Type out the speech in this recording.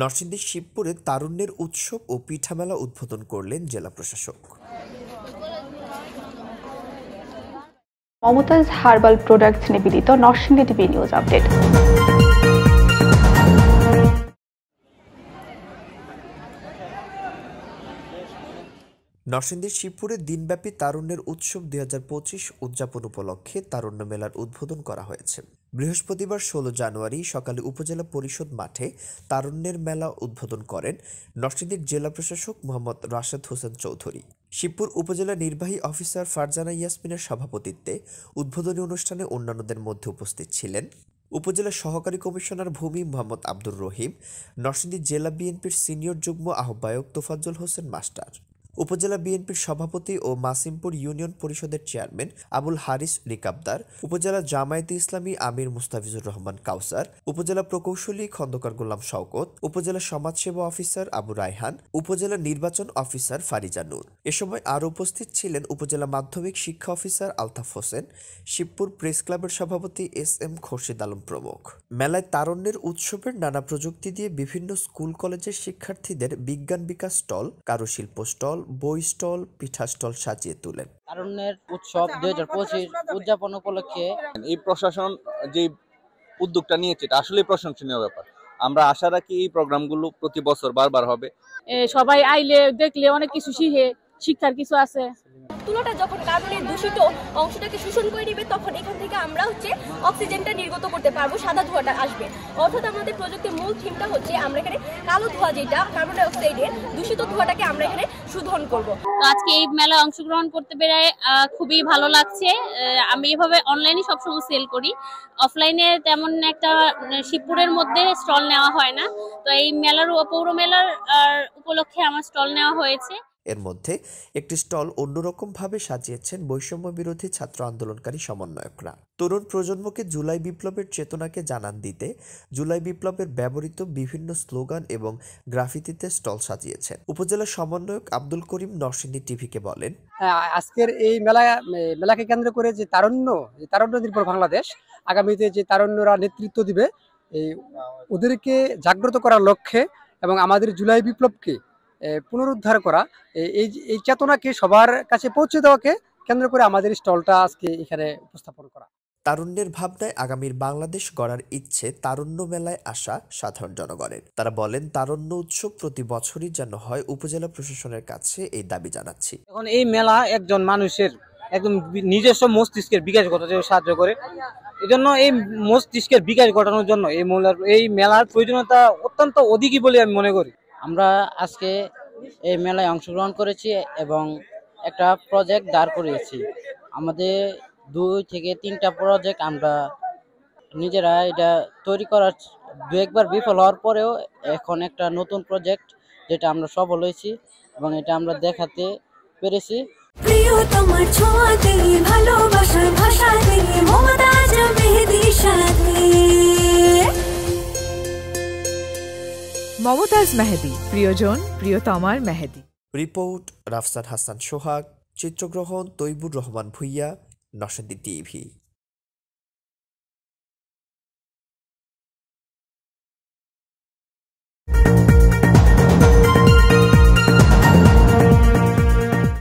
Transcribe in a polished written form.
নরসিংদীর শিবপুরে তারুণ্যের উৎসব ও পিঠামেলা উদ্বোধন করলেন জেলা প্রশাসক। মমতাজ হার্বাল প্রোডাক্টস নিবেদিত নরসিংদী টিভি নিউজ আপডেট। নরসিংদীর শিবপুরে দিনব্যাপী তারুণ্যের উৎসব 2025 উদযাপন উপলক্ষে তারুণ্য মেলার উদ্বোধন করা হয়েছে। বৃহস্পতিবার 16 জানুয়ারি সকালে উপজেলা পরিষদ মাঠে তারুণ্যের মেলা উদ্বোধন করেন নরসিংদীর জেলা প্রশাসক মোহাম্মদ রাশেদ হোসেন চৌধুরী। শিবপুর উপজেলা নির্বাহী অফিসার ফারজানা ইয়াসমিনের সভাপতিত্বে উদ্বোধনী অনুষ্ঠানে অন্যান্যদের মধ্যে উপস্থিত ছিলেন উপজেলা সহকারী কমিশনার ভূমি মোহাম্মদ আব্দুর রহিম, নরসিংদী জেলা বিএনপির সিনিয়র যুগ্ম আহ্বায়ক তোফাজ্জল হোসেন মাস্টার, উপজেলা বিএনপির সভাপতি ও মাসিমপুর ইউনিয়ন পরিষদের চেয়ারম্যান আবুল হারিস রিকাবদার, উপজেলা জামায়াতে ইসলামী আমির মুস্তাফিজুর রহমান কাউসার, উপজেলা প্রকৌশলী খন্দকার গোলাম শওকত, উপজেলা সমাজসেবা অফিসার আবু রায়হান, উপজেলা নির্বাচন অফিসার ফারিজা নূর। এ সময় আরও উপস্থিত ছিলেন উপজেলা মাধ্যমিক শিক্ষা অফিসার আলতাফ হোসেন, শিবপুর প্রেস ক্লাবের সভাপতি SM খোরশেদ আলম প্রমুখ। মেলায় তারুণ্যের উৎসবের নানা প্রযুক্তি দিয়ে বিভিন্ন স্কুল কলেজের শিক্ষার্থীদের বিজ্ঞান বিকাশ স্টল, কারুশিল্প স্টল, বই স্টল, পিঠা স্টল সাজিয়ে তোলেন। তারুণ্যের উৎসব 2025 উদযাপন উপলক্ষে এই প্রশাসন যে উদ্যোগটা নিয়েছে এটা আসলে প্রশংসনীয় ব্যাপার। আমরা আশা রাখি এই প্রোগ্রামগুলো প্রতি বছর বারবার হবে। সবাই আইলে দেখলে অনেক কিছু শিক্ষার কিছু আছে। তুলোটা যখন কার্বনের দূষিত অংশটাকে শোষণ করে নেবে তখন এখান থেকে আমরা অক্সিজেনটা নির্গত করতে পারবো, সাদা ধোঁয়াটা আসবে। অর্থাৎ আমাদের প্রজেক্টের মূল থিমটা হচ্ছে আমরা এখানে কালো ধোঁয়া, যেটা কার্বন ডাই অক্সাইডের দূষিত ধোঁয়াটাকে আমরা এখানে শোধন করব। আজকে এই মেলায় অংশগ্রহণ করতে পেরে খুবই ভালো লাগছে। আমি এভাবে অনলাইনে সবসময় সেল করি, অফলাইনে তেমন একটা শিবপুরের মধ্যে স্টল নেওয়া হয় না। তো এই মেলার পৌর মেলার উপলক্ষে আমার স্টল নেওয়া হয়েছে। এর মধ্যে একটি স্টল অন্যরকম ভাবে সাজিয়েছেন বৈষম্য বিরোধী ছাত্র আন্দোলনকারী সমন্বয়করা। তরুণ প্রজন্মকে জুলাই বিপ্লবের চেতনাকে জানান দিতে জুলাই বিপ্লবের ব্যবহৃত বিভিন্ন স্লোগান এবং গ্রাফিতিতে স্টল সাজিয়েছেন। উপজেলা সমন্বয়ক আব্দুল করিম নরসিংদী টিভিকে বলেন, আজকের এই মেলাকে কেন্দ্র করে যে তারুণ্য নির্ভর বাংলাদেশ, আগামীতে যে তারুণ্যরা নেতৃত্ব দিবে, ওদেরকে জাগ্রত করার লক্ষ্যে এবং আমাদের জুলাই বিপ্লবকে পুনরুদ্ধার করা, এই চেতনাকে সবার কাছে পৌঁছে দেওয়াকে কেন্দ্র করে আমাদের স্টলটা আজকে এখানে উপস্থাপন করা। তারুণ্যের ভাবনায় আগামীর বাংলাদেশ গড়ার ইচ্ছে তারুণ্য মেলায় আসা সাধারণ জনগণের। তারা বলেন, তারুণ্য উৎসব প্রতি বছরই যেন হয়, উপজেলা প্রশাসনের কাছে এই দাবি জানাচ্ছি। এখন এই মেলা একজন মানুষের একদম নিজস্ব মস্তিষ্কের বিকাশ ঘটাতে সাহায্য করে। এজন্য এই মস্তিষ্কের বিকাশ ঘটানোর জন্য এই মেলার প্রয়োজনীয়তা অত্যন্ত অধিকই বলে আমি মনে করি। আমরা আজকে এই মেলায় অংশগ্রহণ করেছি এবং একটা প্রজেক্ট দাঁড় করিয়েছি। আমাদের 2 থেকে 3টা প্রজেক্ট আমরা নিজেরা এটা তৈরি করার 2-একবার বিফল হওয়ার পরেও এখন একটা নতুন প্রজেক্ট যেটা আমরা সফল হয়েছি এবং এটা আমরা দেখাতে পেরেছি। মমতাজ মেহেদি, প্রিয়জন প্রিয়তমার মেহেদি। রিপোর্ট রাফসান হাসান সোহাগ, চিত্রগ্রহণ তৈবুর রহমান ভুইয়া, নরসিংদী টিভি।